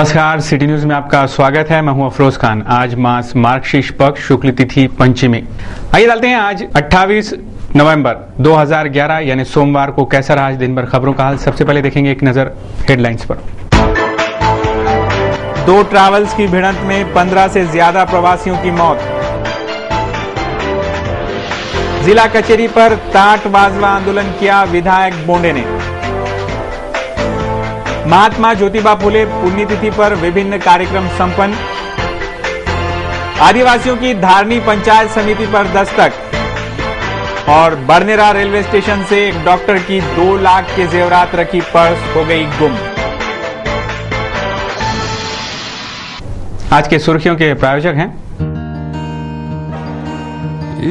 नमस्कार, city news में आपका स्वागत है। मैं हूं अफरोज खान। आज मास मार्गशीर्ष पक्ष शुक्ल तिथि पंचमी। आइए डालते हैं आज 28 नवंबर 2011 यानी सोमवार को कैसा रहा आज दिन भर खबरों का हाल। सबसे पहले देखेंगे एक नजर हेडलाइंस पर। 2 ट्रैवल्स की भिड़ंत में 15 से ज्यादा प्रवासियों की मौत। जिला कचहरी पर टाट बाजवा आंदोलन किया विधायक बोंडे ने। महात्मा ज्योतिबा फुले पुण्यतिथि पर विभिन्न कार्यक्रम संपन्न। आदिवासियों की धारनी पंचायत समिति पर दस्तक। और बरनेरा रेलवे स्टेशन से एक डॉक्टर की 2 लाख के जेवरात रखी पर्स हो गई गुम। आज के सुर्खियों के प्रायोजक हैं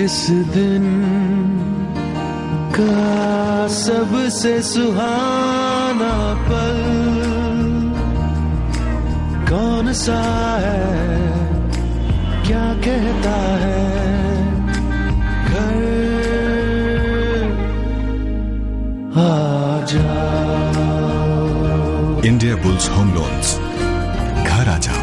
इस दिन का सबसे सुहाना पल कौन सा है, क्या कहता है घर आ जाओ। इंडिया बुल्स होम लोन्स, घर आ जाओ।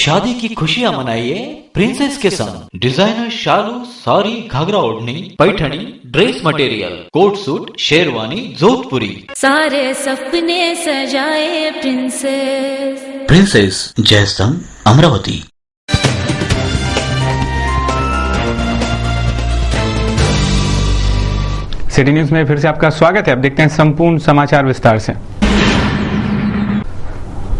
शादी की खुशियां मनाइए प्रिंसेस के संग। डिजाइनर शालू, साड़ी, घाघरा ओढ़नी, Paithani, dress material, coat suit, sherwani, जोधपुरी, सारे सपने सजाए princess. Princess Jaistambh, Amravati. City news में फिर से आपका स्वागत है। अब देखते हैं संपूर्ण समाचार विस्तार से।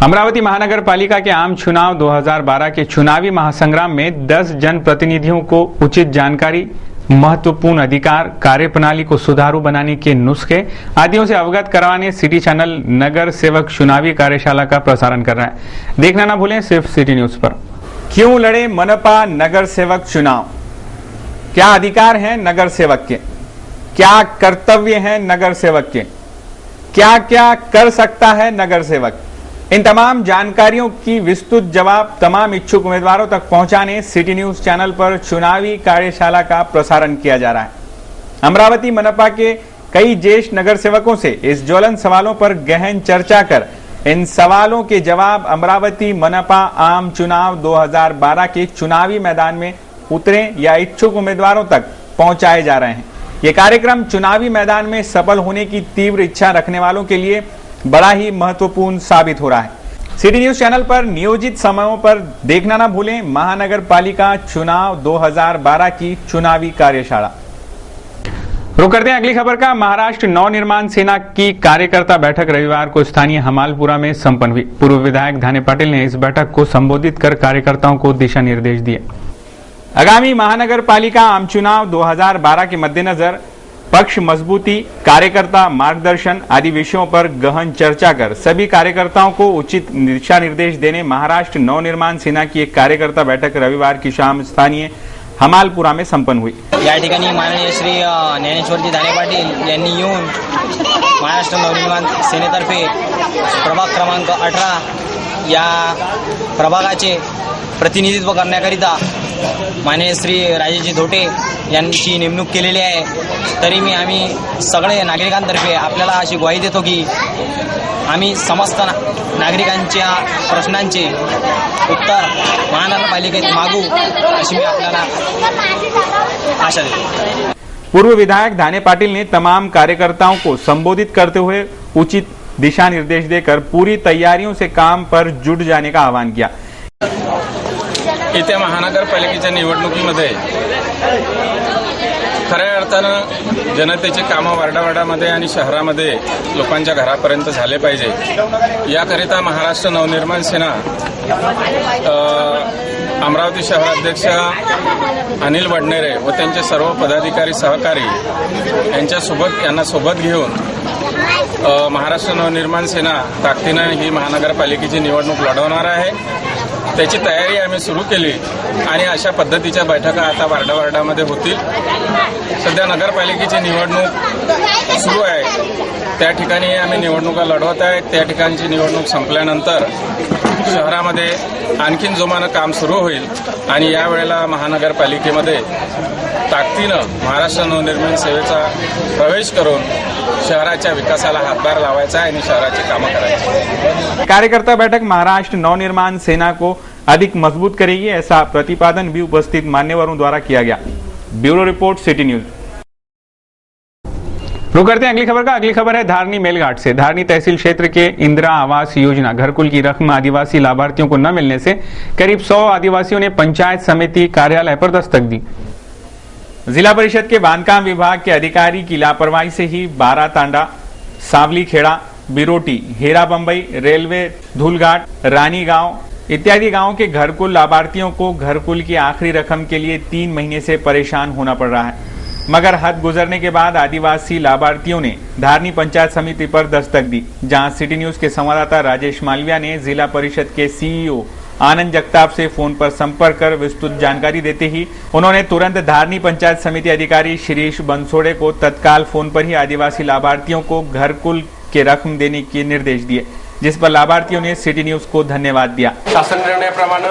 अमरावती महानगर पालिका के आम चुनाव 2012 के चुनावी महासंग्राम में 10 जनप्रतिनिधियों को उचित जानकारी, महत्वपूर्ण अधिकार, कार्यप्रणाली को सुचारू बनाने के नुस्खे आदियों से अवगत करवाने सिटी चैनल नगर सेवक चुनावी कार्यशाला का प्रसारण कर रहा है। देखना ना भूलें सिर्फ सिटी न्यूज पर। क्यों लड़े मनपा नगर सेवक चुनाव? क्या अधिकार हैं नगर सेवक के? क्या कर्तव्य हैं नगर सेवक के? क्या क्या कर सकता है नगर सेवक? इन तमाम जानकारियों की विस्तृत जवाब तमाम इच्छुक उम्मीदवारों तक पहुंचाने सिटी न्यूज चैनल पर चुनावी कार्यशाला का प्रसारण किया जा रहा है। अमरावती मनपा के कई ज्येष्ठ नगर सेवकों से इस ज्वलंत सवालों पर गहन चर्चा कर इन सवालों के जवाब अमरावती मनपा आम चुनाव 2012 के चुनावी मैदान में उतरे या इच्छुक उम्मीदवारों तक पहुंचाए जा रहे हैं। ये कार्यक्रम चुनावी मैदान में सफल होने की तीव्र इच्छा रखने वालों के लिए बड़ा ही महत्वपूर्ण साबित हो रहा है। सिटी न्यूज चैनल पर नियोजित समयों पर देखना ना भूलें महानगर पालिका चुनाव 2012 की चुनावी कार्यशाला। रुक करते हैं अगली खबर का। महाराष्ट्र नवनिर्माण सेना की कार्यकर्ता बैठक रविवार को स्थानीय हमालपुरा में संपन्न हुई। पूर्व विधायक धाने पाटिल ने इस बैठक को संबोधित कर कार्यकर्ताओं को दिशा निर्देश दिए। आगामी महानगर पालिका आम चुनाव 2012 के मद्देनजर पक्ष मजबूती, कार्यकर्ता मार्गदर्शन आदि विषयों पर गहन चर्चा कर सभी कार्यकर्ताओं को उचित दिशा निर्देश देने महाराष्ट्र नवनिर्माण सेना की एक कार्यकर्ता बैठक रविवार की शाम स्थानीय हमालपुरा में संपन्न हुई। या ठिकाणी माननीय श्री ज्ञानेश्वरजी धाने पाटील यांनी येऊन महाराष्ट्र नवनिर्माण सेनेतर्फे प्रभाग क्रमांक 18 या प्रभागाचे प्रतिनिधित्व करण्याकरिता माननीय श्री राजेशजी धोटे यांची नेमणूक केलेली आहे। तरी आम्ही सगळे नागरिकांतर्फे आपल्याला अशी ग्वाही देतो की आम्ही समस्त नागरिकांच्या प्रश्नांचे उत्तर महानगरपालिकेत मागू अशी मी आपल्याला आशा देतो। पूर्व विधायक धाने पाटिल ने तमाम कार्यकर्ताओं को संबोधित करते हुए उचित दिशा निर्देश देकर पूरी तैयारियों से काम पर जुट जाने का आह्वान किया। येत्या महानगरपालिकेच्या निवडणुकीमध्ये खऱ्या अर्थानं जनतेचे कामं वार्डावार्डामध्ये आणि शहरामध्ये लोकांच्या घरापर्यंत झाले पाहिजे याकरिता महाराष्ट्र नवनिर्माण सेना अमरावती अमरावती शहराध्यक्ष अनिल वडनेरे व त्यांचे सर्व पदाधिकारी सहकारी यांना सोबत घेऊन महाराष्ट्र नवनिर्माण सेना ताकदीनं ही महानगरपालिकेची निवडणूक लढवणार आहे. त्याची तयारी आम्ही सुरू केली आणि अशा पद्धतीच्या बैठका आता वार्डामध्ये होतील. सध्या नगरपालिकेची निवडणूक सुरू आहे, त्या ठिकाणी आम्ही निवडणुका लढवत आहे. त्या ठिकाणची निवडणूक संपल्यानंतर शहरामध्ये आणखीन जोमानं काम सुरू होईल आणि यावेळेला महानगरपालिकेमध्ये ताकदीनं महाराष्ट्र नवनिर्माण सेवेचा प्रवेश करून शहराच्या विकासाला हातभार लावायचा आहे आणि शहराची कामं करायची. कार्यकर्ता बैठक महाराष्ट्र नवनिर्माण सेना को अधिक मजबूत करेगी, ऐसा प्रतिपादन भी उपस्थित मान्यवरों द्वारा किया गया. Bureau report, city news. रुक करते हैं अगली खबर का. अगली खबर है धारनी मेलघाट से. धारनी तहसील क्षेत्र के इंदिरा आवास योजना घरकुल की रकम आदिवासी लाभार्थियों को न मिलने से करीब 100 आदिवासियों ने पंचायत समिति कार्यालय पर दस्तक दी. जिला परिषद के बांधकाम विभाग के अधिकारी की लापरवाही से ही बारातांडा, सावली खेड़ा, बिरोटी, हेरा बंबई, रेलवे धूलघाट, रानी गांव इत्यादि गांवों के घरकुल लाभार्थियों को घरकुल की आखिरी रकम के लिए 3 महीने से परेशान होना पड़ रहा है. मगर हद गुजरने के बाद आदिवासी लाभार्थियों ने धारनी पंचायत समिति पर दस्तक दी, जहां सिटी न्यूज के संवाददाता राजेश मालविया ने जिला परिषद के सीईओ आनंद जगताप से फोन पर संपर्क कर विस्तृत जानकारी देते ही उन्होंने तुरंत धारनी पंचायत समिति अधिकारी शिरीष बंसोड़े को तत्काल फोन पर ही आदिवासी लाभार्थियों को घरकुल के रकम देने के निर्देश दिए, जिस पर लाभार्थियों ने सिटी न्यूज को धन्यवाद दिया. शासन निर्णयाप्रमाणे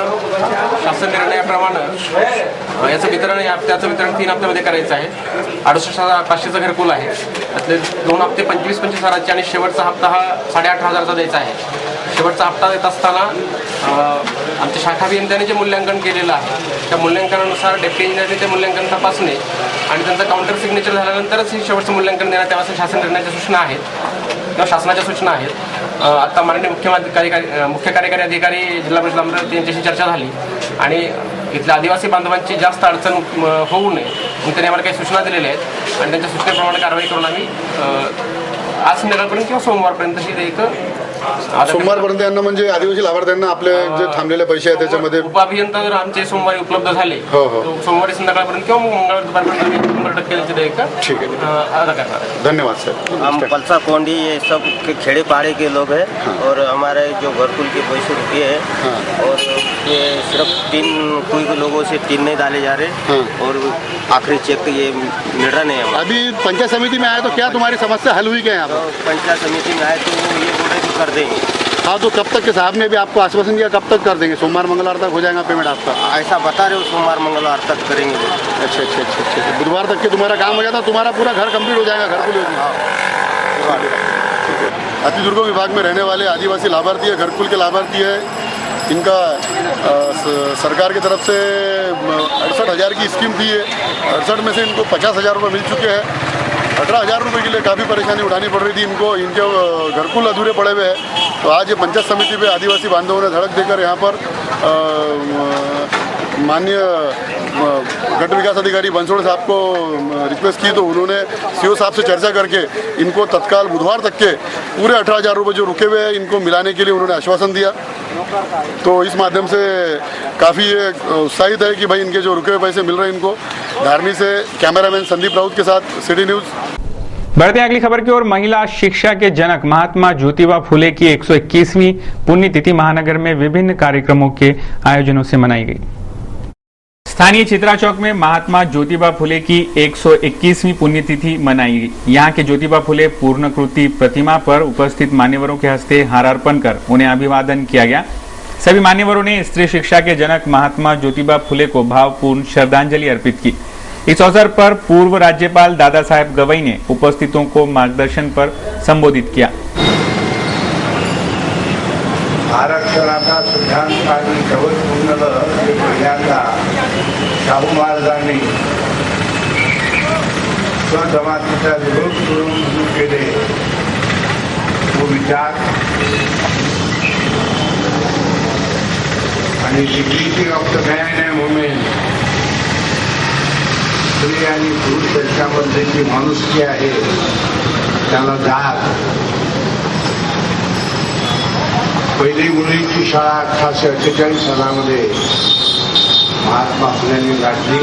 याचं वितरण त्याचं वितरण 3 हप्त्यामध्ये करायचं आहे. 68,500चं घरकुल आहे. त्यातले 2 हप्ते 25,000चे आणि शेवटचा हप्ता हा 8,500चा द्यायचा आहे. शेवटचा हप्ता देत असताना आमच्या शाखा अभियंत्याने जे मूल्यांकन केलेलं आहे त्या मूल्यांकनानुसार डेप्टी इंजिनियरने ते मूल्यांकन तपासणे आणि त्यांचं काउंटर सिग्नेचर झाल्यानंतरच हे शेवटचं मूल्यांकन देण्यात यावं शासन निर्णयाच्या सूचना आहेत किंवा शासनाच्या सूचना आहेत. आता माननीय मुख्य कार्यकारी अधिकारी जिल्हा परिषद अमरावती यांच्याशी चर्चा झाली आणि इथल्या आदिवासी बांधवांची जास्त अडचण होऊ नये म्हणून त्यांनी आम्हाला काही सूचना दिलेल्या आहेत आणि त्यांच्या सूचनेप्रमाणे कारवाई करून आम्ही आज संध्याकाळपर्यंत किंवा सोमवारपर्यंत ही एक सोमवारपर्यंत यांना म्हणजे आदिवासी लाभार्थ्यांना आपले जे थांबलेले पैसे आहेत त्याच्यामध्ये उपाभियंता जर आमचे सोमवारी उपलब्ध झाले तर सोमवारी संध्याकाळपर्यंत किंवा मंगळवार दुपारपर्यंत 100% ठीक आहे अदा करणार. धन्यवाद सर. हम पलसा कोंडी ये सब खेड़े पहाड़ी के लोग हैं और हमारे जो घरकुल के पैसे रुके हैं और ये सिर्फ 3 कोई लोगों से 3 नहीं डाले जा रहे और आखिरी चेक ये मिल रहा नहीं है. अभी पंचायत समिति में आए तो क्या तुम्हारी समस्या हल हुई क्या यहाँ पर? पंचायत समिति में आए तो ये बोल रहे कर देंगे. हाँ, तो कब तक के साहब ने भी आपको आश्वासन दिया कब तक कर देंगे? सोमवार मंगलवार तक हो जाएगा पेमेंट आपका? ऐसा बता रहे हो सोमवार मंगलवार तक करेंगे. अच्छा. बुधवार तक के तुम्हारा काम हो जाता, तुम्हारा पूरा घर कंप्लीट हो जाएगा घरकुल योजना. अति दुर्गम विभाग में रहने वाले आदिवासी लाभार्थी है, घरकुल के लाभार्थी है. इनका सरकार की तरफ से 68,000 की स्कीम थी है. 68 में से इनको 50,000 रुपये मिल चुके हैं. 18,000 रुपये के लिए काफ़ी परेशानी उठानी पड़ रही थी इनको. इनके घरकुल अधूरे पड़े हुए हैं. तो आज ये पंचायत समिति पे आदिवासी बांधवों ने धड़क देकर यहाँ पर माननीय गट विकास अधिकारी बंसोड़े साहब को रिक्वेस्ट की, तो उन्होंने सीओ साहब से चर्चा करके इनको तत्काल बुधवार तक के पूरे 18,000 रुपये जो रुके हुए हैं इनको मिलाने के लिए उन्होंने आश्वासन दिया. तो इस माध्यम से काफ़ी ये उत्साहित है कि भाई इनके जो रुके हुए पैसे मिल रहे हैं इनको. धारनी से कैमरामैन संदीप राउत के साथ सिटी न्यूज़. बढ़ते हैं अगली खबर की ओर. महिला शिक्षा के जनक महात्मा ज्योतिबा फुले की 121वीं पुण्यतिथि महानगर में विभिन्न कार्यक्रमों के आयोजनों से मनाई गई. स्थानीय चित्रा चौक में महात्मा ज्योतिबा फुले की 121वीं पुण्यतिथि मनाई गई. यहाँ के ज्योतिबा फुले पूर्णाकृति प्रतिमा पर उपस्थित मान्यवरों के हस्ते हारार्पण कर उन्हें अभिवादन किया गया. सभी मान्यवरों ने स्त्री शिक्षा के जनक महात्मा ज्योतिबा फुले को भावपूर्ण श्रद्धांजलि अर्पित की. इस अवसर पर पूर्व राज्यपाल दादा साहेब गवई ने उपस्थितों को मार्गदर्शन पर संबोधित किया. आरक्षणाचा सिद्धांत आणि कवच पूर्ण पहिल्यांदा शाहू महाराजांनी स्वजमातीचा विरोध करून सुरू केले. तो विचार आणि dignity of the man and women, स्त्री आणि पुरुष त्यांच्यामध्ये जी माणुसकी आहे त्याला जाग. पहिली मुलीची शाळा 1848 सालामध्ये महात्मा फुल्यांनी गाठली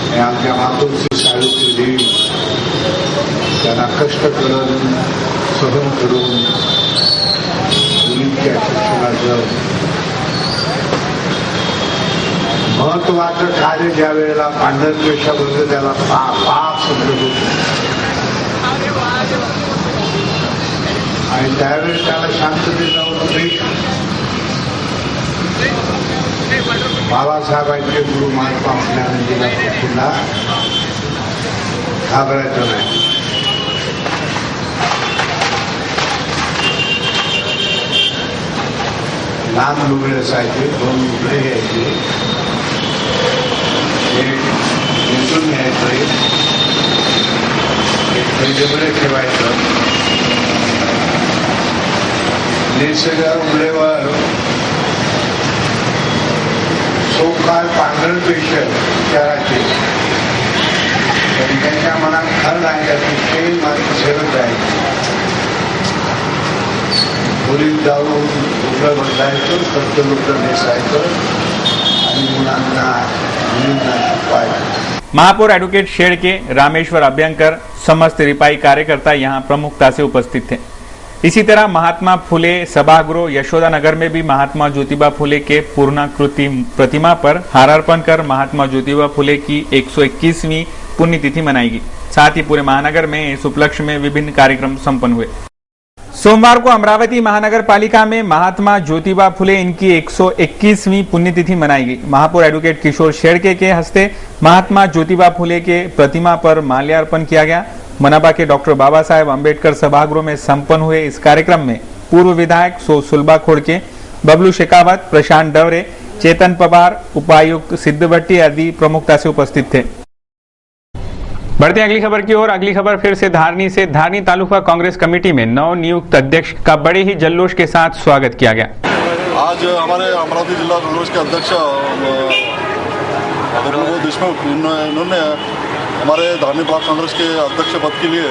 आणि आमच्या मातोश्री सावित्री देवी त्यांना कष्ट करून सहन करून मुलींच्या शिक्षणाचं महत्वाचं कार्य ज्या वेळेला पांढरपेशाबद्दल त्याला पाप समजत होतं आणि त्यावेळेस त्याला शांततेचा उपदेश बाबासाहेबांचे गुरु महात्मा फुल्यांना पुन्हा घाबरायचं नाही. लहान लुगडे असायचे, 2 लुगडे घ्यायचे, एक नेसून घ्यायचं, एक पैजेमध्ये ठेवायचं. नेसलेल्या उघडेवर सोकाळ पांढर पेशल विचारायचे, पण त्यांच्या मनात घर नाही अतिशय माझी सेवक राहायची. खोलीत जाऊन लुगडं बदलायचं, खर्च लुगडं नेसायचं आणि मुलींना शिकवायचं. महापौर एडवोकेट शेड़के, रामेश्वर अभ्यंकर, समस्त रिपाई कार्यकर्ता यहाँ प्रमुखता से उपस्थित थे। इसी तरह महात्मा फुले सभागृह यशोदा नगर में भी महात्मा ज्योतिबा फुले के पूर्णाकृति प्रतिमा पर हारार्पण कर महात्मा ज्योतिबा फुले की 121वीं पुण्यतिथि मनाएगी। साथ ही पूरे महानगर में इस उपलक्ष्य में विभिन्न कार्यक्रम संपन्न हुए। सोमवार को अमरावती महानगर पालिका में महात्मा ज्योतिबा फुले इनकी 121वीं पुण्यतिथि मनाई गई। महापौर एडवोकेट किशोर शेड़के के हस्ते महात्मा ज्योतिबा फुले के प्रतिमा पर माल्यार्पण किया गया। मनाबा के डॉक्टर बाबा साहेब अम्बेडकर सभागृह में संपन्न हुए इस कार्यक्रम में पूर्व विधायक सुलभा खोड़के, बबलू शेखावत, प्रशांत डवरे, चेतन पवार, उपायुक्त सिद्ध भट्टी आदि प्रमुखता से उपस्थित थे। बढ़ते अगली खबर की ओर। अगली खबर फिर से धारनी से। धारनी तालुका कांग्रेस कमेटी में नव नियुक्त अध्यक्ष का बड़े ही जल्लोष के साथ स्वागत किया गया। आज हमारे अमरावती जिला कांग्रेस के अध्यक्ष देशमुख इन्होंने हमारे धारनी ब्लॉक कांग्रेस के अध्यक्ष पद के लिए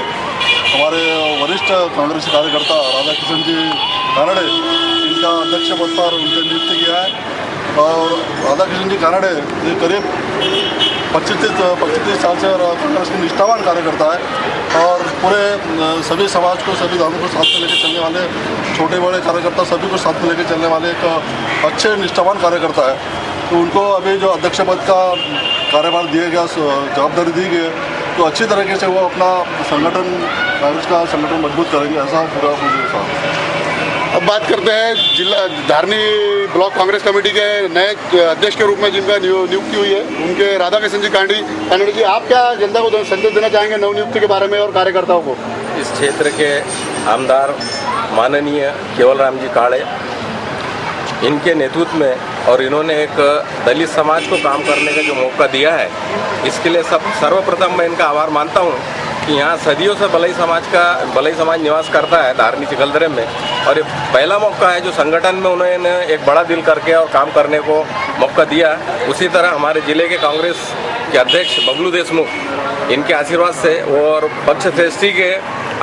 हमारे वरिष्ठ कांग्रेसी कार्यकर्ता राधाकिशन जी कानड़े इनका अध्यक्ष पद पर उनकी नियुक्ति किया है। और राधाकिशन जी कानड़े ये करीब 25-30 साल से कांग्रेस के निष्ठावान कार्यकर्ता है और पूरे सभी समाज को, सभी धर्मों को साथ में लेकर चलने वाले, छोटे बड़े कार्यकर्ता सभी को साथ में लेकर चलने वाले एक अच्छे निष्ठावान कार्यकर्ता है। तो उनको अभी जो अध्यक्ष पद का कार्यभार दिया गया, जवाबदारी दी गई, तो अच्छी तरीके से वो अपना संगठन, कांग्रेस का संगठन मजबूत करेंगे, ऐसा पूरा मुझे विश्वास है। अब बात करते हैं जिला धारनी ब्लॉक कांग्रेस कमेटी के नए अध्यक्ष के रूप में जिनका नियुक्ति हुई है, उनके राधाकिशन जी कानड़े जी, आप क्या जनता को संदेश देना चाहेंगे नवनियुक्ति के बारे में और कार्यकर्ताओं को? इस क्षेत्र के आमदार माननीय केवल राम जी काड़े, इनके नेतृत्व में और इन्होंने एक दलित समाज को काम करने का जो मौका दिया है, इसके लिए सर्वप्रथम मैं इनका आभार मानता हूँ कि यहाँ सदियों से बलई समाज निवास करता है धारनी चिखलदरे में, और ये पहला मौका है जो संगठन में उन्होंने एक बड़ा दिल करके और काम करने को मौका दिया। उसी तरह हमारे जिले के कांग्रेस के अध्यक्ष बबलू देशमुख, इनके आशीर्वाद से और पक्ष श्रेष्ठी के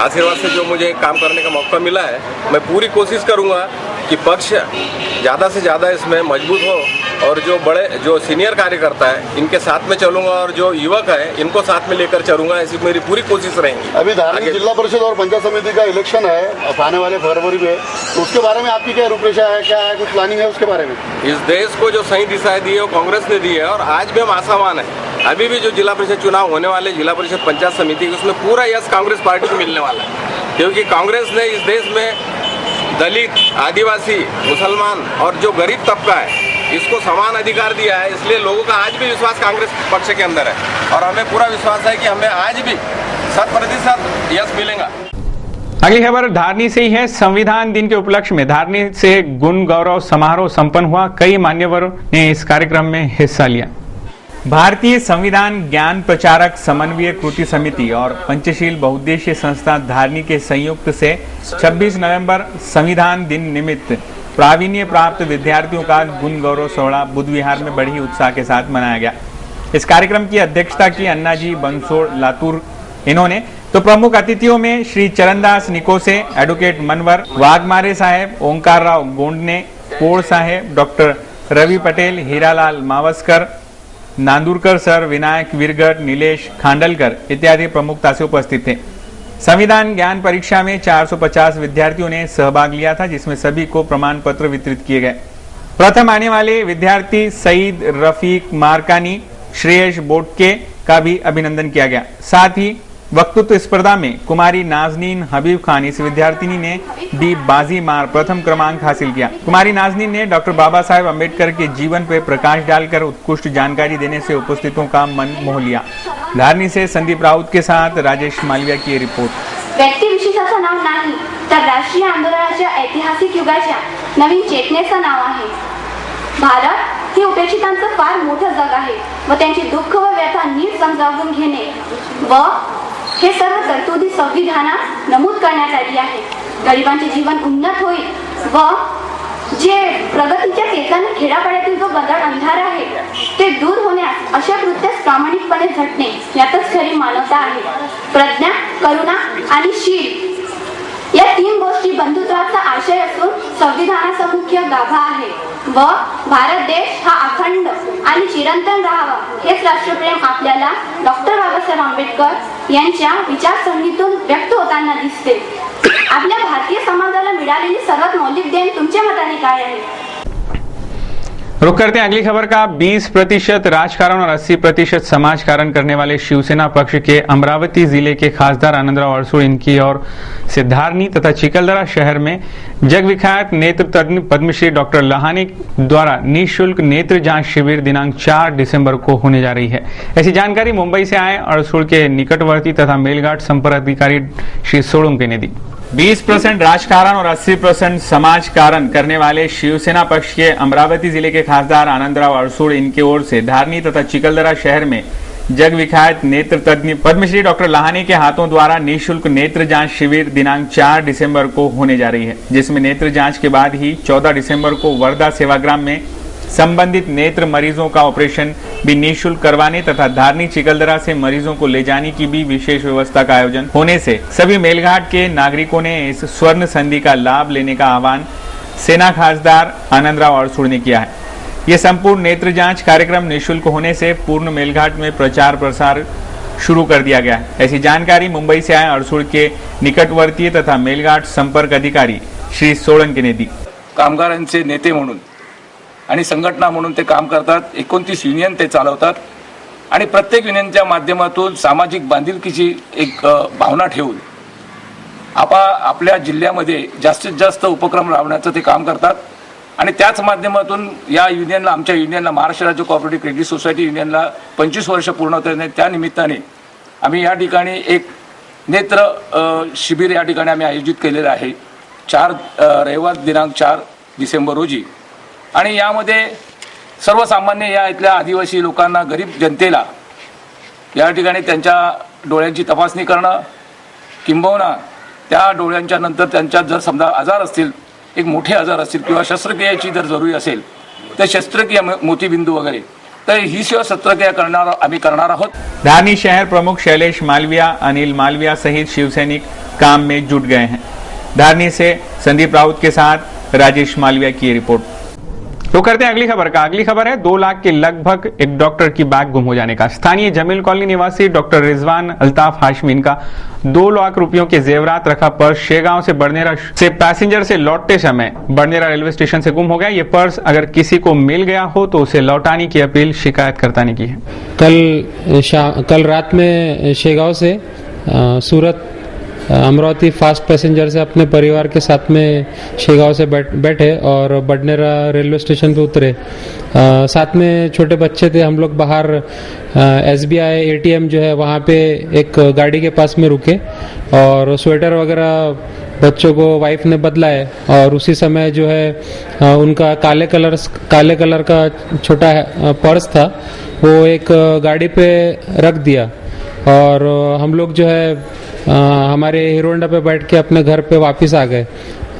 आशीर्वाद से जो मुझे काम करने का मौका मिला है, मैं पूरी कोशिश करूँगा कि पक्ष ज़्यादा से ज़्यादा इसमें मजबूत हो और जो सीनियर कार्यकर्ता है इनके साथ में चलूंगा और जो युवक है इनको साथ में लेकर चलूंगा, ऐसी मेरी पूरी कोशिश रहेगी। अभी धारनी जिला परिषद और पंचायत समिति का इलेक्शन है आने वाले फरवरी में, तो उसके बारे में आपकी क्या रूपरेखा है, क्या है, कुछ प्लानिंग है उसके बारे में? इस देश को जो सही दिशा दी है वो कांग्रेस ने दी है और आज भी हम आशावान है। अभी भी जो जिला परिषद चुनाव होने वाले, जिला परिषद पंचायत समिति, उसमें पूरा यश कांग्रेस पार्टी को मिलने वाला है, क्योंकि कांग्रेस ने इस देश में दलित, आदिवासी, मुसलमान और जो गरीब तबका है इसको समान अधिकार दिया है। इसलिए लोगों का आज भी विश्वास कांग्रेस पक्ष के अंदर है और हमें पूरा विश्वास है कि हमें आज भी 100% यश मिलेगा। अगली खबर धारनी से ही है। संविधान दिन के उपलक्ष्य में धारनी से गुण गौरव समारोह संपन्न हुआ। कई मान्यवरों ने इस कार्यक्रम में हिस्सा लिया। भारतीय संविधान ज्ञान प्रचारक समन्वय कृति समिति और पंचशील बहुउद्देशीय संस्था धारनी के संयुक्त से 26 नवंबर संविधान दिन निमित्त प्रावीण्य प्राप्त विद्यार्थियों का गुण गौरव सोहला बुद्ध विहार में बड़ी उत्साह के साथ मनाया गया। इस कार्यक्रम की अध्यक्षता की अन्ना जी बंसोड़ लातूर इन्होंने, तो प्रमुख अतिथियों में श्री चरणदास निकोसे, एडवोकेट मनवर वाघमारे साहेब, ओंकार राव गोंडने, पोड़ साहेब, डॉक्टर रवि पटेल, हीरालाल मावस्कर, नांदुरकर सर, विनायक विरगट, नीलेश खांडलकर इत्यादि प्रमुखता से उपस्थित थे। संविधान ज्ञान परीक्षा में 450 विद्यार्थियों ने सहभाग लिया था, जिसमें सभी को प्रमाण पत्र वितरित किए गए। प्रथम आने वाले विद्यार्थी सईद रफीक मारकानी, श्रेयस बोटके का भी अभिनंदन किया गया। साथ ही वक्तृत्व स्पर्धा में कुमारी नाजनीन हबीब खान इस विद्यार्थिनी ने भी बाजी मार प्रथम क्रमांक हासिल किया। कुमारी नाजनीन ने डॉक्टर बाबा साहेब अम्बेडकर के जीवन पर प्रकाश डालकर उत्कृष्ट जानकारी देने से उपस्थितों का मन मोह लिया। धारनी से संदीप राउत के साथ राजेश मालविया की रिपोर्ट। व्यक्ती विशेषाचं नाव नाही तर राष्ट्रीय आंदोलनाच्या ऐतिहासिक युगाच्या नवीन चेतनेचं नाव आहे। भारत हे उपेक्षितांचं फार मोठं जग आहे व त्यांची दुःख व व्यथा नीट समजावून घेणे व हे सर्व तरतुदी संविधानात नमूद करण्यात आली आहे। गरिबांचे जीवन उन्नत होईल व जे प्रगतीच्या तेजाने खेड्यापाड्यातील जो बदल अंधार आहे ते दूर होण्यास अशा कृत्यास प्रामाणिकपणे झटणे यातच खरी मानवता आहे। प्रज्ञा, करुणा आणि शील या तीन गोष्टी बंधुत्वाचा आशय असून संविधानाचा मुख्य गाभा आहे व भारत देश हा अखंड आणि चिरंतन राहावा हेच राष्ट्रप्रेम आपल्याला डॉक्टर बाबासाहेब आंबेडकर यांच्या विचारसरणीतून व्यक्त होताना दिसते। आपल्या भारतीय समाजाला मिळालेली सर्वात मौलिक देण तुमच्या मताने काय आहे? रुक करते हैं अगली खबर का। 20% राजकारण और 80% समाजकारण करने वाले शिवसेना पक्ष के अमरावती जिले के खासदार आनंदराव अडसूळ इनकी ओर से धारनी तथा चिखलदरा शहर में जग विख्यात नेत्र तज्ञ पद्मश्री डॉक्टर लहाने द्वारा निःशुल्क नेत्र जांच शिविर दिनांक 4 दिसंबर को होने जा रही है। ऐसी जानकारी मुंबई से आए अडसूळ के निकटवर्ती तथा मेलघाट संपर्क अधिकारी श्री सोळंके ने दी। 20% राजकारण और 80% समाजकारण करने वाले शिवसेना पक्ष के अमरावती जिले के खासदार आनंदराव अडसूळ इनके ओर से धारनी तथा चिखलदरा शहर में जग विख्यात नेत्र तज्ञ पद्मश्री डॉक्टर लहाने के हाथों द्वारा निःशुल्क नेत्र जांच शिविर दिनांक 4 दिसंबर को होने जा रही है, जिसमें नेत्र जांच के बाद ही 14 दिसंबर को वर्धा सेवाग्राम में संबंधित नेत्र मरीजों का ऑपरेशन भी निःशुल्क करवाने तथा धारनी चिखलदरा से मरीजों को ले जाने की भी विशेष व्यवस्था का आयोजन होने से सभी मेलघाट के नागरिकों ने इस स्वर्ण संधि का लाभ लेने का आह्वान सेना खासदार आनंदराव अडसूळ ने किया है। यह संपूर्ण नेत्र जांच कार्यक्रम निःशुल्क होने से पूर्ण मेलघाट में प्रचार प्रसार शुरू कर दिया गया है। ऐसी जानकारी मुंबई से आए अडसूळ के निकटवर्तीय तथा मेलघाट संपर्क अधिकारी श्री सोळंके ने दी। कामगारांचे नेते म्हणून आणि संघटना म्हणून ते काम करतात। 29 युनियन ते चालवतात आणि प्रत्येक युनियनच्या माध्यमातून सामाजिक बांधिलकीची एक भावना ठेवून आपल्या जिल्ह्यामध्ये जास्तीत जास्त उपक्रम राबवण्याचं ते काम करतात आणि त्याच माध्यमातून या युनियनला, आमच्या युनियनला, महाराष्ट्र राज्य कोऑपरेटिव्ह क्रेडिट सोसायटी युनियनला 25 वर्ष पूर्ण होत आहेत। त्या निमित्ताने आम्ही या ठिकाणी एक नेत्र शिबिर या ठिकाणी आम्ही आयोजित केलेलं आहे 4 रविवार दिनांक 4 डिसेंबर रोजी। आणि यामध्ये सर्वसामान्य या इथल्या आदिवासी लोकांना, गरीब जनतेला या ठिकाणी त्यांच्या डोळ्यांची तपासणी करणं, किंबहुना त्या डोळ्यांच्या नंतर त्यांच्यात जर समजा आजार असतील, एक मोठे आजार असतील किंवा शस्त्रक्रियेची जर जरुरी असेल तर शस्त्रक्रिया, मोतीबिंदू वगैरे, तर ही सेवा शस्त्रक्रिया आम्ही करणार आहोत। धारनी शहर प्रमुख शैलेश मालविया, अनिल मालविया सहित शिवसैनिक काम में जुट गए हैं। धारनी से संदीप राउत के साथ राजेश मालविया की रिपोर्ट। तो करते हैं अगली खबर का। अगली खबर है 2 लाख के लगभग एक डॉक्टर की बैग गुम हो जाने का। स्थानीय जमील कॉलोनी निवासी डॉक्टर रिजवान अल्ताफ हाशमीन का 2 लाख रुपयों के जेवरात रखा पर्स शेगांव से बड़नेरा से पैसेंजर से लौटते समय बड़नेरा रेलवे स्टेशन से गुम हो गया। ये पर्स अगर किसी को मिल गया हो तो उसे लौटाने की अपील शिकायतकर्ता ने की है। कल रात में शेगांव से सूरत अमरावती फास्ट पैसेंजर से अपने परिवार के साथ में शेगांव से बैठे और बडनेरा रेलवे स्टेशन पे उतरे। साथ में छोटे बच्चे थे, हम लोग बाहर SBI ATM जो है वहाँ पे एक गाड़ी के पास में रुके और स्वेटर वगैरह बच्चों को वाइफ ने बदला है और उसी समय जो है उनका काले कलर का छोटा पर्स था वो एक गाड़ी पे रख दिया और हम लोग जो है हमारे हीरो होंडा पे बैठ के अपने घर पे वापस आ गए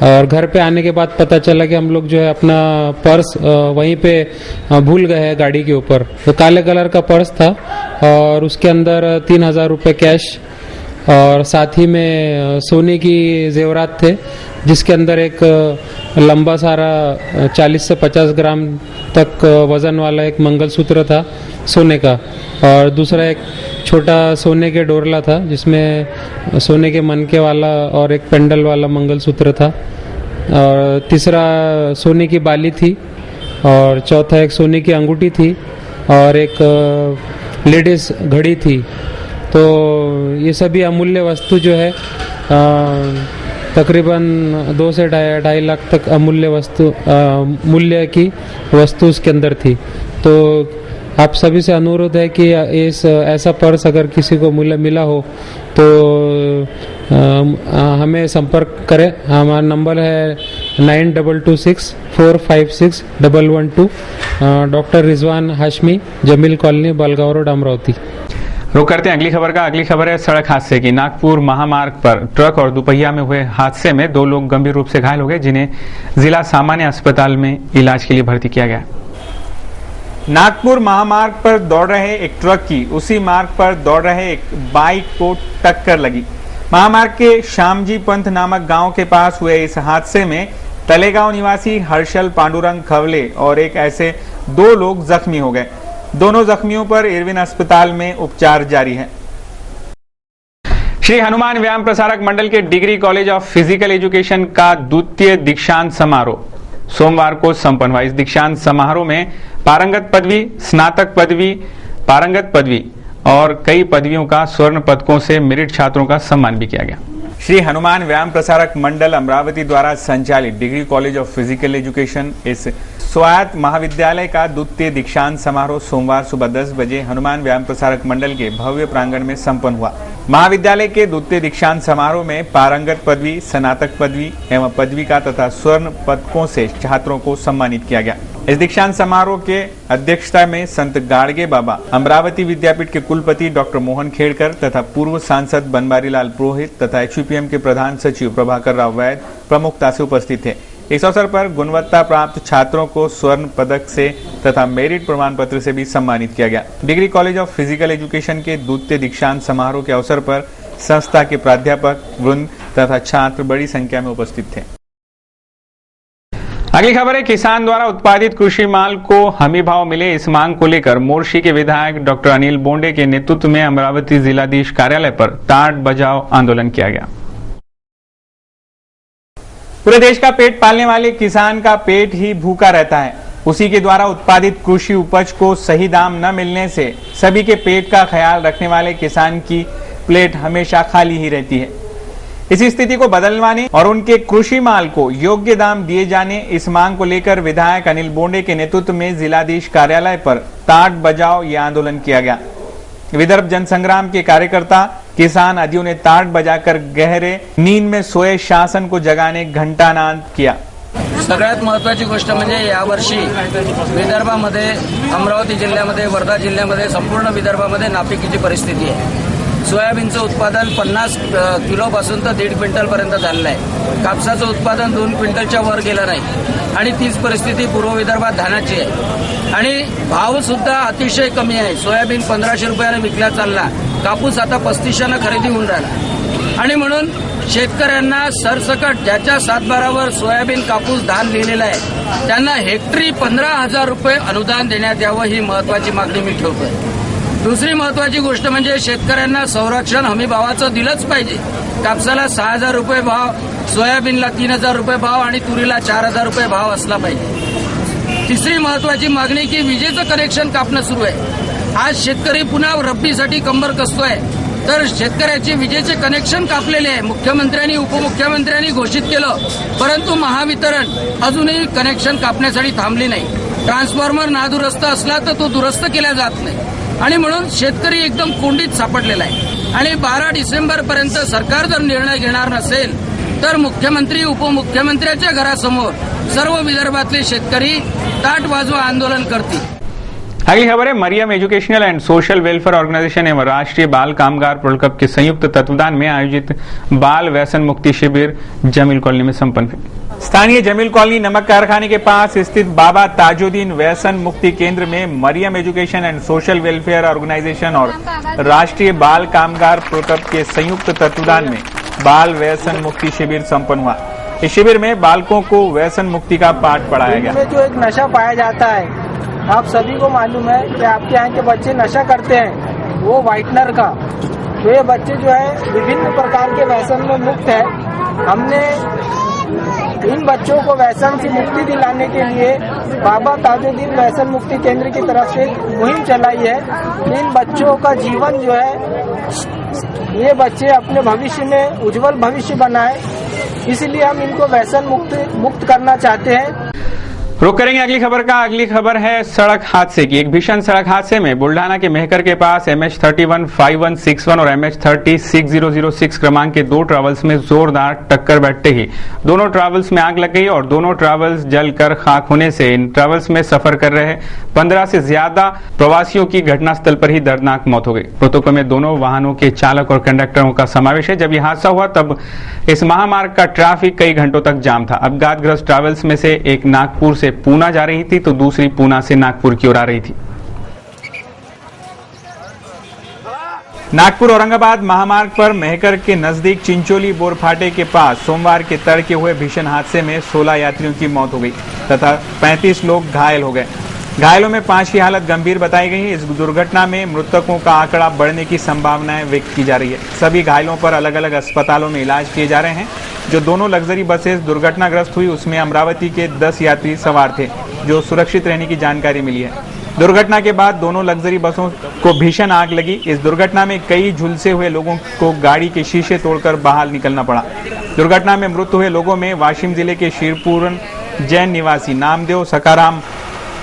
और घर पे आने के बाद पता चला कि हम लोग जो है अपना पर्स वहीं पे भूल गए हैं गाड़ी के ऊपर। तो काले कलर का पर्स था और उसके अंदर 3000 रुपये कैश और साथ ही में सोने की जेवरात थे जिसके अंदर एक लंबा सारा 40 से 50 ग्राम तक वजन वाला एक मंगलसूत्र था सोने का, और दूसरा एक छोटा सोने के डोरला था जिसमें सोने के मनके वाला और एक पेंडल वाला मंगलसूत्र था, और तीसरा सोने की बाली थी, और चौथा एक सोने की अंगूठी थी, और एक लेडीज घड़ी थी। तो ये सभी अमूल्य वस्तु जो है तकरीबन 2 से 2.5 लाख तक अमूल्य वस्तु मूल्य की वस्तु उसके अंदर थी। तो आप सभी से अनुरोध है कि ऐसा पर्स अगर किसी को मिला हो तो हमें संपर्क करें। हमारा नंबर है 9226456112। Doctor Rizwan Hashmi, Jameel colony, Balgaon road, Amravati. रुक करते हैं अगली खबर का। अगली खबर है सड़क हादसे की। नागपुर महामार्ग पर ट्रक और दुपहिया में हुए हादसे में 2 लोग गंभीर रूप से घायल हो गए, जिन्हें जिला सामान्य अस्पताल में इलाज के लिए भर्ती किया गया। नागपुर महामार्ग पर दौड़ रहे एक ट्रक की उसी मार्ग पर दौड़ रहे एक बाइक को टक्कर लगी। महामार्ग के श्यामजी पंथ नामक गांव के पास हुए इस हादसे में तलेगांव निवासी हर्षल पांडुरंग खवले और एक ऐसे 2 लोग जख्मी हो गए। दोनों जख्मियों पर इरविन अस्पताल में उपचार जारी है। श्री हनुमान व्यायाम प्रसारक मंडल के degree college of physical education का द्वितीय दीक्षांत समारोह सोमवार को संपन्न हुआ। इस दीक्षांत समारोह में पारंगत पदवी, स्नातक पदवी, पारंगत पदवी और कई पदवियों का स्वर्ण पदकों से मेरिट छात्रों का सम्मान भी किया गया। श्री हनुमान व्यायाम प्रसारक मंडल अमरावती द्वारा संचालित degree college of physical education इस स्वायत्त महाविद्यालय का द्वितीय दीक्षांत समारोह सोमवार सुबह 10 बजे हनुमान व्यायाम प्रसारक मंडल के भव्य प्रांगण में संपन्न हुआ। महाविद्यालय के द्वितीय दीक्षांत समारोह में पारंगत पदवी, स्नातक पदवी एवं पदविका तथा स्वर्ण पदकों से छात्रों को सम्मानित किया गया। इस दीक्षांत समारोह के अध्यक्षता में संत गाड़गे बाबा, अमरावती विद्यापीठ के कुलपति डॉक्टर मोहन खेड़कर तथा पूर्व सांसद बनवारीलाल पुरोहित तथा एचयूपीएम के प्रधान सचिव प्रभाकर राव वैद प्रमुखता से उपस्थित थे। इस अवसर पर गुणवत्ता प्राप्त छात्रों को स्वर्ण पदक से तथा मेरिट प्रमाण पत्र से भी सम्मानित किया गया। Degree college of physical education के द्वितीय दीक्षांत समारोह के अवसर पर संस्था के प्राध्यापक वृंद तथा छात्र बड़ी संख्या में उपस्थित थे। अगली खबर है किसान द्वारा उत्पादित कृषि माल को हमी भाव मिले, इस मांग को लेकर मोर्शी के विधायक डॉक्टर अनिल बोंडे के नेतृत्व में अमरावती जिलाधीश कार्यालय पर ताड़ बजाओ आंदोलन किया गया। पूरे देश का पेट पालने वाले किसान का पेट ही भूखा रहता है। उसी के द्वारा उत्पादित कृषि उपज को सही दाम न मिलने से सभी के पेट का ख्याल रखने वाले किसान की प्लेट हमेशा खाली ही रहती है। इसी स्थिति को बदलवाने और उनके कृषि माल को योग्य दाम दिए जाने, इस मांग को लेकर विधायक अनिल बोंडे के नेतृत्व में जिलाधीश कार्यालय पर ताड़ बजाओ ये आंदोलन किया गया। विदर्भ जनसंग्राम के कार्यकर्ता किसान आदियों ने ताड़ बजाकर गहरे नींद में सोए शासन को जगाने घंटानाद किया। सगळ्यात महत्त्वाची गोष्ट म्हणजे यावर्षी विदर्भामध्ये, अमरावती जिल्ह्यामध्ये, वर्धा जिल्ह्यामध्ये, संपूर्ण विदर्भामध्ये नापिकीची परिस्थिती आहे। सोयाबीनचं उत्पादन 50 किलोपासून तर 1.5 क्विंटलपर्यंत झालेलं आहे। कापसाचं उत्पादन 2 क्विंटलच्या वर गेलं नाही आणि तीच परिस्थिती पूर्व विदर्भात धानाची आहे आणि भाव सुद्धा अतिशय कमी आहे। सोयाबीन 1500 रुपयाने विकला चालला, कापूस आता 3500 खरेदी होऊन राहिला आणि म्हणून शेतकऱ्यांना सरसकट ज्याच्या 7/12वर सोयाबीन कापूस धान लिहिलेला आहे त्यांना हेक्टरी 15,000 रुपये अनुदान देण्यात यावं, ही महत्वाची मागणी मी ठेवतोय। दुसरी महत्वाची गोष्ट म्हणजे शेतकऱ्यांना संरक्षण हमी भावाचं दिलंच पाहिजे। कापसाला 6,000 रुपये भाव, सोयाबीनला 3,000 रुपये भाव आणि तुरीला 4,000 रुपये भाव असला पाहिजे। तिसरी महत्वाची मागणी की विजेचं कनेक्शन कापणं सुरू आहे। आज शेतकरी पुन्हा रब्बीसाठी कंबर कसतोय, तर शेतकऱ्याचे विजेचे कनेक्शन कापलेले आहे। मुख्यमंत्र्यांनी उपमुख्यमंत्र्यांनी घोषित केलं, परंतु महावितरण अजूनही कनेक्शन कापण्यासाठी थांबली नाही। ट्रान्सफॉर्मर नादुरुस्त असला तर तो दुरुस्त केला जात नाही आणि म्हणून शेतकरी एकदम कोंडीत सापडलेला आहे आणि 12 डिसेंबर पर्यंत सरकार जर निर्णय घेणार नसेल तर मुख्यमंत्री उपमुख्यमंत्र्यांच्या घरासमोर सर्व विदर्भातले शेतकरी ताट वाजवा आंदोलन करतील। अगली खबर है Mariam educational and social welfare organization एवं राष्ट्रीय बाल कामगार वर्ल्ड कप के संयुक्त तत्वावधान में आयोजित बाल व्यसन मुक्ति शिविर जमील कॉलोनी में संपन्न हुई। स्थानीय जमील कॉलोनी नमक कारखाने के पास स्थित बाबा ताजुद्दीन व्यसन मुक्ति केंद्र में Mariam education and social welfare organization और राष्ट्रीय बाल कामगार वर्ल्ड कप के संयुक्त तत्वावधान में बाल व्यसन मुक्ति शिविर संपन्न हुआ। इस शिविर में बालकों को व्यसन मुक्ति का पाठ पढ़ाया गया। में जो एक नशा पाया जाता है, आप सभी को मालूम है कि आपके यहाँ के बच्चे नशा करते हैं, वो व्हाइटनर का। तो ये बच्चे जो है विभिन्न प्रकार के व्यसन में मुक्त है। हमने इन बच्चों को व्यसन से मुक्ति दिलाने के लिए बाबा ताजुद्दीन व्यसन मुक्ति केंद्र की तरफ से मुहिम चलाई है कि इन बच्चों का जीवन जो है, ये बच्चे अपने भविष्य में उज्जवल भविष्य बनाए, इसलिए हम इनको व्यसन मुक्त करना चाहते हैं। रुक करेंगे अगली खबर का। अगली खबर है सड़क हादसे की। एक भीषण सड़क हादसे में बुल्ढाना के मेहकर के पास MH315161 और MH306006 क्रमांक के 2 ट्रैवल्स में जोरदार टक्कर बैठते ही दोनों ट्रैवल्स में आग लग गई और दोनों ट्रैवल्स जलकर खाक होने से इन ट्रैवल्स में सफर कर रहे 15 से ज्यादा प्रवासियों की घटनास्थल पर ही दर्दनाक मौत हो गई। मृतकों में दोनों वाहनों के चालक और कंडक्टरों का समावेश है। जब यह हादसा हुआ तब इस महामार्ग का ट्रैफिक कई घंटों तक जाम था। अपघातग्रस्त ट्रैवल्स में से एक नागपुर से पूना जा रही थी तो दूसरी पूना से नागपुर की ओर आ रही थी। नागपुर औरंगाबाद महामार्ग पर मेहकर के नजदीक चिंचोली बोरफाटे के पास सोमवार के तड़के हुए भीषण हादसे में 16 यात्रियों की मौत हो गई तथा 35 लोग घायल हो गए। घायलों में 5 की हालत गंभीर बताई गई है। इस दुर्घटना में मृतकों का आंकड़ा बढ़ने की संभावनाएं व्यक्त की जा रही है। सभी घायलों पर अलग अलग अस्पतालों में इलाज किए जा रहे हैं। जो दोनों लग्जरी बसेस दुर्घटनाग्रस्त हुई उसमें अमरावती के 10 यात्री सवार थे जो सुरक्षित रहने की जानकारी मिली है। दुर्घटना के बाद दोनों लग्जरी बसों को भीषण आग लगी। इस दुर्घटना में कई झुलसे हुए लोगों को गाड़ी के शीशे तोड़कर बाहर निकलना पड़ा। दुर्घटना में मृत हुए लोगों में वाशिम जिले के शीरपुरन जैन निवासी नामदेव सकाराम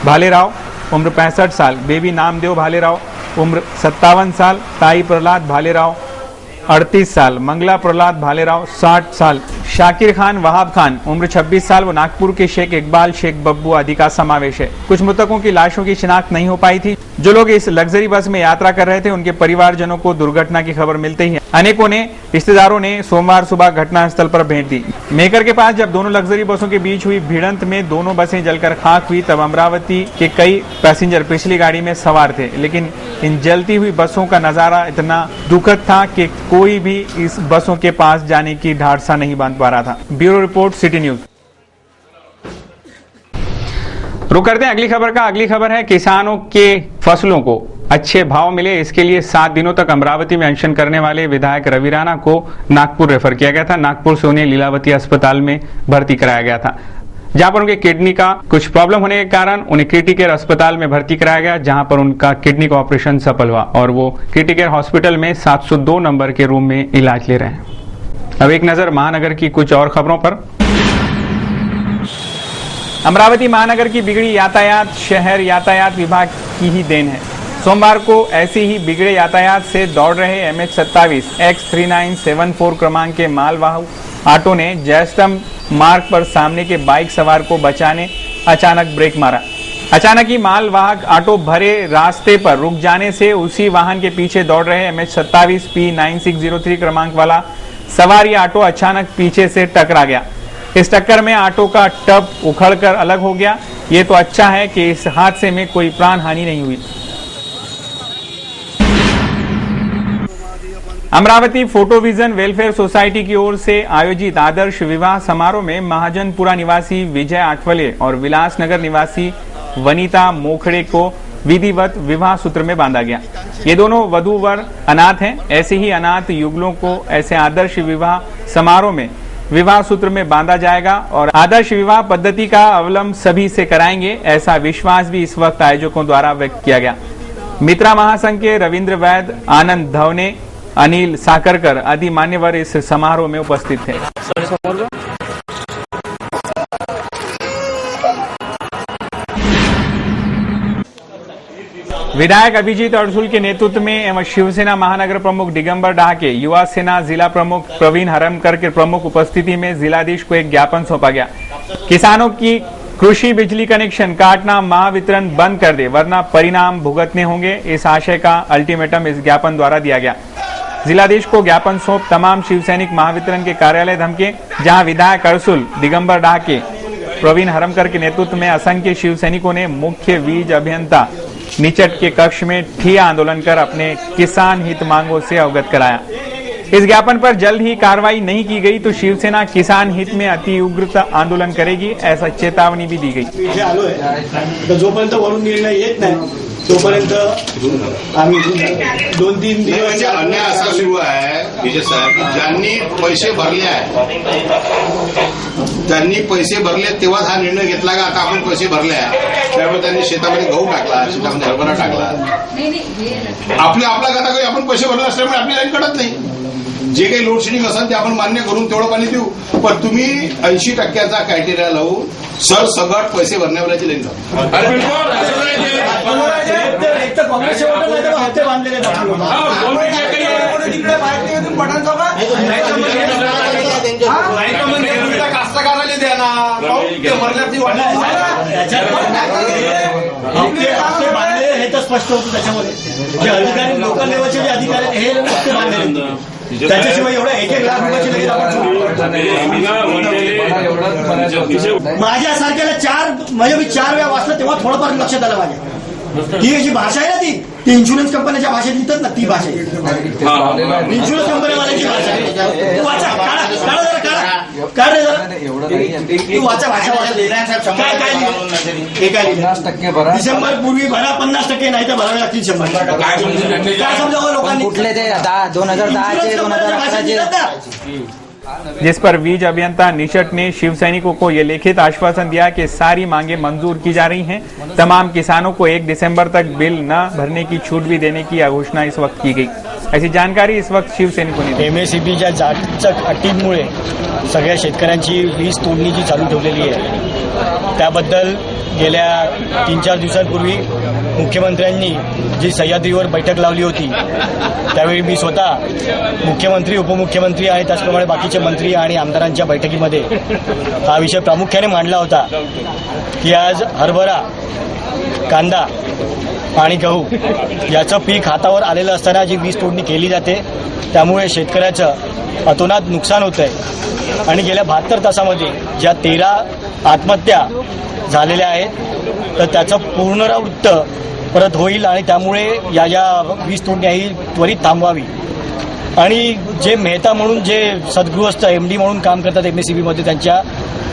भालेराव उम्र 65 साल, बेबी नामदेव भालेराव उम्र 57 साल, ताई प्रहलाद भालेराव 38 साल, मंगला प्रहलाद भालेराव 60 साल, शाकिर खान वहाब खान उम्र 26 साल व नागपुर के शेख इकबाल शेख बब्बू आदि का समावेश है। कुछ मृतकों की लाशों की शिनाख्त नहीं हो पाई थी। जो लोग इस लग्जरी बस में यात्रा कर रहे थे उनके परिवारजनों को दुर्घटना की खबर मिलते ही अनेकों ने रिश्तेदारों ने सोमवार सुबह घटनास्थल पर भेंट दी। मेहकर के पास जब दोनों लग्जरी बसों के बीच हुई भिड़ंत में दोनों बसें जलकर खाक हुई तब अमरावती के कई पैसेंजर पिछली गाड़ी में सवार थे, लेकिन इन जलती हुई बसों का नजारा इतना दुखद था कि कोई भी इस बसों के पास जाने की ढाढ़सा नहीं बांध पा रहा था। Bureau report, city news. रुक करते हैं अगली खबर का। अगली खबर है किसानों के फसलों को अच्छे भाव मिले, इसके लिए 7 दिनों तक अमरावती में अनशन करने वाले विधायक रवि राणा को नागपुर रेफर किया गया था। नागपुर से उन्हें लीलावती अस्पताल में भर्ती कराया गया था, जहां पर उनके किडनी का कुछ प्रॉब्लम होने के कारण उन्हें क्रिटिकेयर अस्पताल में भर्ती कराया गया, जहां पर उनका किडनी का ऑपरेशन सफल हुआ और वो क्रिटिकेयर हॉस्पिटल में 702 नंबर के रूम में इलाज ले रहे हैं। अब एक नजर महानगर की कुछ और खबरों पर। अमरावती महानगर की बिगड़ी यातायात शहर यातायात विभाग की ही देन है। सोमवार को ऐसे ही बिगड़े यातायात से दौड़ रहे MH27 X3974 क्रमांक के मालवाहक ऑटो ने जयस्तंभ मार्ग पर सामने के बाइक सवार को बचाने अचानक ब्रेक मारा। अचानक ही मालवाहक ऑटो भरे रास्ते पर रुक जाने से उसी वाहन के पीछे दौड़ रहे MH27 P9603 क्रमांक वाला सवारी ऑटो अचानक पीछे से टकरा गया। इस टक्कर में ऑटो का टब उखड़कर अलग हो गया। ये तो अच्छा है कि इस हादसे में कोई प्राण हानि नहीं हुई। अमरावती फोटोविजन वेलफेयर सोसाइटी की ओर से आयोजित आदर्श विवाह समारोह में महाजनपुरा निवासी विजय आठवले और विलासनगर निवासी वनिता मोखड़े को विधिवत विवाह सूत्र में बांधा गया। ये दोनों वधू वर अनाथ हैं। ऐसे ही अनाथ युगलों को ऐसे आदर्श विवाह समारोह में विवाह सूत्र में बांधा जाएगा और आदर्श विवाह पद्धति का अवलंब सभी से कराएंगे, ऐसा विश्वास भी इस वक्त आयोजकों द्वारा व्यक्त किया गया। मित्रा महासंघ के रविंद्र वैद, आनंद धवने, अनिल साकरकर आदि मान्यवर इस समारोह में उपस्थित थे। विधायक अभिजीत अड़सुल के नेतृत्व में एवं शिवसेना महानगर प्रमुख दिगंबर डाके, युवा सेना जिला प्रमुख प्रवीण हरमकर के प्रमुख उपस्थिति में जिलाधीश को एक ज्ञापन सौंपा गया। किसानों की कृषि बिजली कनेक्शन काटना, महावितरण बंद कर दे वरना परिणाम भुगतने होंगे, इस आशय का अल्टीमेटम इस ज्ञापन द्वारा दिया गया। जिलाधीश को ज्ञापन सौंप तमाम शिवसैनिक महावितरण के कार्यालय धमके, जहां विधायक अड़सुल, दिगंबर डाके, प्रवीण हरमकर के नेतृत्व में असंख्य शिवसैनिकों ने मुख्य बीज अभियंता निचट के कक्ष में ठिया आंदोलन कर अपने किसान हित मांगों से अवगत कराया। इस ज्ञापन पर जल्द ही कार्रवाई नहीं की गई तो शिवसेना किसान हित में अति उग्र आंदोलन करेगी, ऐसा चेतावनी भी दी गई। इथे आलोय तर जोपर्यंत वरून निर्णय येत नाही तोपर्यंत आम्ही 2-3 दिवस अन्याय असा सुरू आहे विजय साहेब की ज्यांनी पैसे भरले आहे त्यांनी पैसे भरले तेव्हाच हा निर्णय घेतला का आता आपण पैसे भरले आहे त्यामुळे त्यांनी शेतामध्ये गहू टाकला, शेतामध्ये हरभरा टाकला. आपल्या गटाकडे आपण पैसे भरले असल्यामुळे आपली लाईन कटत नाही. जे काही लोडशेडिंग असेल ते आपण मान्य करून तेवढं पाणी देऊ, पण तुम्ही 80% क्रायटेरिया लावून सरसगट पैसे भरण्यावाल्याची लाईन कास्तकाराला द्या ना बांधलेले हे तर स्पष्ट होतं त्याच्यामध्ये जे अधिकारी लोकल लेवलचे जे अधिकारी हे नुसते बांधलेले त्याच्याशिवाय एवढा 1-1 लाख रुपयाची लगेच आपण माझ्यासारख्याला 4 म्हणजे मी 4 वेळा वाचलं तेव्हा थोडंफार लक्षात आलं माझ्या ही जी भाषा आहे ना ती इन्शुरन्स कंपन्याच्या भाषेत लिहितात ना ती भाषा आहे. इन्शुरन्स कंपनीवाल्यांची भाषा आहे. तू वाचा काढ रे जरा तू वाचा भाषा काय 50% पूर्वी भरा 50% नाही तर भरावे लागतील 100. काय समजावं लोकांनी कुठले ते 2010चे 2011चे जिस पर वीज अभियंता निषट ने शिव सैनिकों को ये लिखित आश्वासन दिया कि सारी मांगे मंजूर की जा रही हैं। तमाम किसानों को 1 दिसंबर तक बिल न भरने की छूट भी देने की घोषणा इस वक्त की गई। ऐसी जानकारी इस वक्त शिव सैनिकों ने दी। MSEBच्या जागतिक अटींमुळे सगळ्या शेतकऱ्यांची वीज तोडणी जी चालू ठेवलेली आहे त्याबद्दल गेल्या 3-4 दिवसांपूर्वी मुख्यमंत्र्यांनी जी सह्याद्रीवर बैठक लावली होती त्यावेळी मी स्वतः मुख्यमंत्री उपमुख्यमंत्री आणि त्याचप्रमाणे बाकीचे मंत्री आणि आमदारांच्या बैठकीमध्ये हा विषय प्रामुख्याने मांडला होता की आज हरभरा, कांदा आणि गहू याचं पीक हातावर आलेलं असताना जी वीज तोडणी केली जाते त्यामुळे शेतकऱ्याचं अतोनात नुकसान होत आहे आणि गेल्या 72 तासामध्ये ज्या 13 आत्महत्या झालेल्या आहेत तर त्याचं पुनरावृत्त परत होईल आणि त्यामुळे या वीज तोडणी ही त्वरित थांबवावी आणि जे मेहता म्हणून जे सद्गृहस्थ MD म्हणून काम करतात MSEBमध्ये त्यांच्या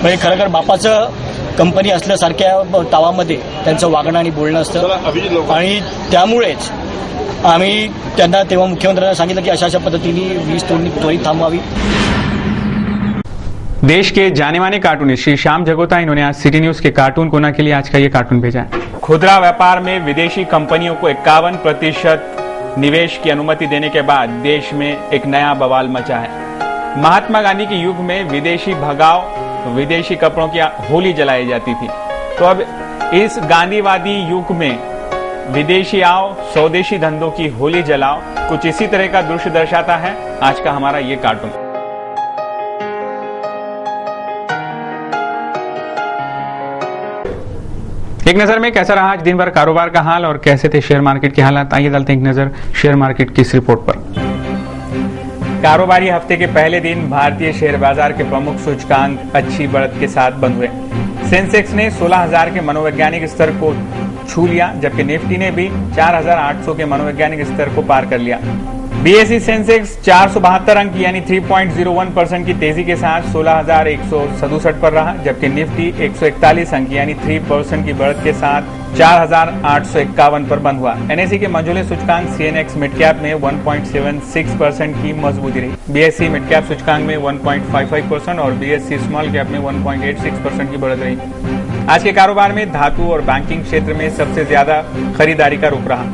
म्हणजे खरं बापाचं कंपनी असल्यासारख्या तावामध्ये त्यांचं वागणं आणि बोलणं असतं आणि त्यामुळेच आम्ही त्यांना तेव्हा मुख्यमंत्र्यांना सांगितलं की अशा पद्धतीने वीज तोडणी त्वरित थांबवावी। देश के जाने माने कार्टूनिस्ट श्री श्याम जगोता इन्होंने आज सिटी न्यूज के कार्टून कोना के लिए आज का ये कार्टून भेजा है। खुदरा व्यापार में विदेशी कंपनियों को 51% निवेश की अनुमति देने के बाद देश में एक नया बवाल मचा है। महात्मा गांधी के युग में विदेशी भगाओ विदेशी कपड़ों की होली जलाई जाती थी, तो अब इस गांधीवादी युग में विदेशी आओ स्वदेशी धंधों की होली जलाओ, कुछ इसी तरह का दृश्य दर्शाता है आज का हमारा ये कार्टून। एक नजर में कैसा रहा आज दिन भर कारोबार का हाल और कैसे थे शेयर मार्केट के हालात, आइए डालते हैं एक नजर शेयर मार्केट की इस रिपोर्ट पर। कारोबारी हफ्ते के पहले दिन भारतीय शेयर बाजार के प्रमुख सूचकांक अच्छी बढ़त के साथ बंद हुए। सेंसेक्स ने 16,000 के मनोवैज्ञानिक स्तर को छू लिया, जबकि निफ्टी ने भी 4,800 के मनोवैज्ञानिक स्तर को पार कर लिया। BSE सेंसेक्स 472 अंक यानी 3.01% की तेजी के साथ 16,167 पर रहा, जबकि निफ्टी 141 अंक यानी 3% की बढ़त के साथ 4,851 पर बंद हुआ। NSE के मंझोले सूचकांक CNX मिड कैप में 1.76% की मजबूती रही। BSE मिड कैप सूचकांक में 1.55% और BSE स्मॉल कैप में 1.86% की बढ़त रही। आज के कारोबार में धातु और बैंकिंग क्षेत्र में सबसे ज्यादा खरीदारी का रुख रहा।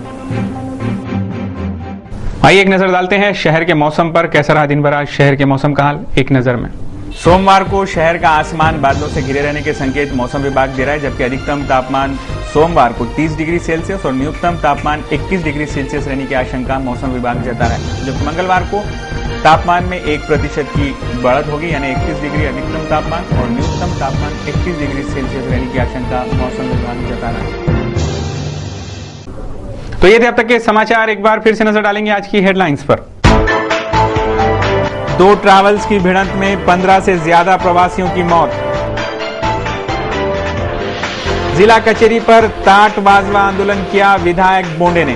आइए एक नजर डालते हैं शहर के मौसम पर, कैसा रहा दिन भर आज शहर के मौसम का हाल एक नजर में। सोमवार को शहर का आसमान बादलों से घिरे रहने के संकेत मौसम विभाग दे रहा है, जबकि अधिकतम तापमान सोमवार को 30 डिग्री सेल्सियस और न्यूनतम तापमान 21 डिग्री सेल्सियस रहने की आशंका मौसम विभाग जता रहा है। जबकि मंगलवार को तापमान में 1% की बढ़त होगी, यानी 31 डिग्री अधिकतम तापमान और न्यूनतम तापमान 21 डिग्री सेल्सियस रहने की आशंका मौसम विभाग जता रहा है। तो ये थे अब तक के समाचार, एक बार फिर से नजर डालेंगे आज की हेडलाइंस पर। 2 ट्रैवल्स की भिड़ंत में 15 से ज्यादा प्रवासियों की मौत। जिला कचहरी पर टाट बाजवा आंदोलन किया विधायक बोंडे ने।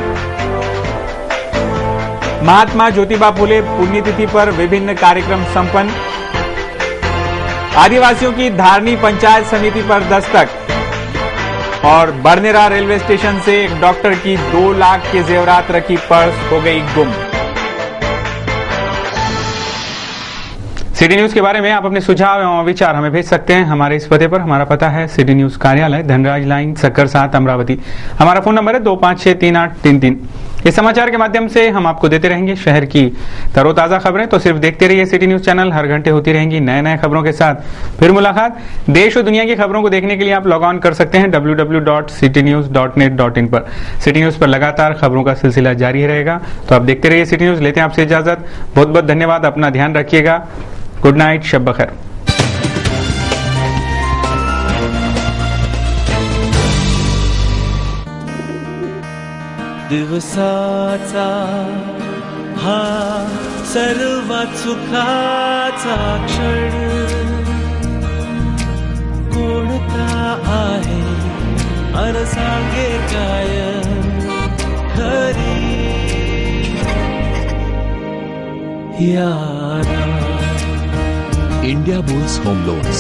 महात्मा ज्योतिबा फुले पुण्यतिथि पर विभिन्न कार्यक्रम संपन्न। आदिवासियों की धारनी पंचायत समिति पर दस्तक। और बड़नेरा रेलवे स्टेशन से एक डॉक्टर की 2 लाख के जेवरात रखी पर्स हो गई गुम। सिटी न्यूज के बारे में आप अपने सुझाव एवं विचार हमें भेज सकते हैं हमारे इस पते पर। हमारा पता है सिटी न्यूज कार्यालय, धनराज लाइन, सक्कर 7, अमरावती। हमारा फोन नंबर है 25638333। इस समाचार के माध्यम से हम आपको देते रहेंगे शहर की तरोताजा खबरें। तो सिर्फ देखते रहिए सिटी न्यूज चैनल, हर घंटे होती रहेंगी नए नए खबरों के साथ फिर मुलाकात। देश और दुनिया की खबरों को देखने के लिए आप लॉग ऑन कर सकते हैं www.citynews.net.in पर। सिटी न्यूज पर लगातार खबरों का सिलसिला जारी रहेगा, तो आप देखते रहिए सिटी न्यूज। लेते हैं आपसे इजाजत, बहुत बहुत धन्यवाद, अपना ध्यान रखिएगा। गुड नाइट, शब बखैर। दिवसाचा हा सर्वात सुखाचा क्षण कोणता आहे अर सांगे काय खरी यारा। India bulls home loans,